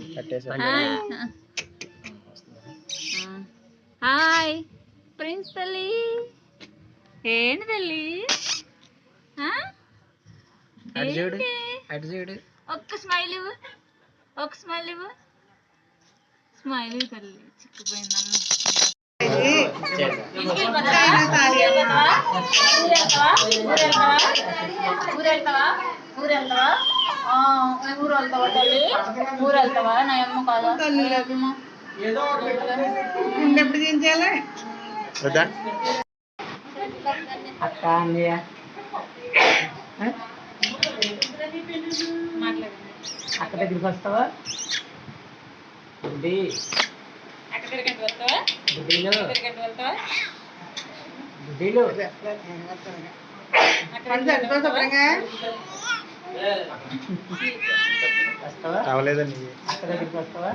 hi hi prince తల్లి ఏంటి తల్లి ఒక్క స్మైల్ ఇవ్వు ఒక స్మైల్ ఇవ్వు స్మైల్ తల్లి చిక్కుపోయిందమ్మ ఊరు వెళ్తావా తల్లి ఊరు వెళ్తావా నా అమ్మ కాదా అక్క అన్నయ్య అక్క దగ్గరికి వస్తావా బుడ్డి బుడ్డీలు బుడ్డీలు వస్తావా కావలేదండి అక్క దగ్గరికి వస్తావా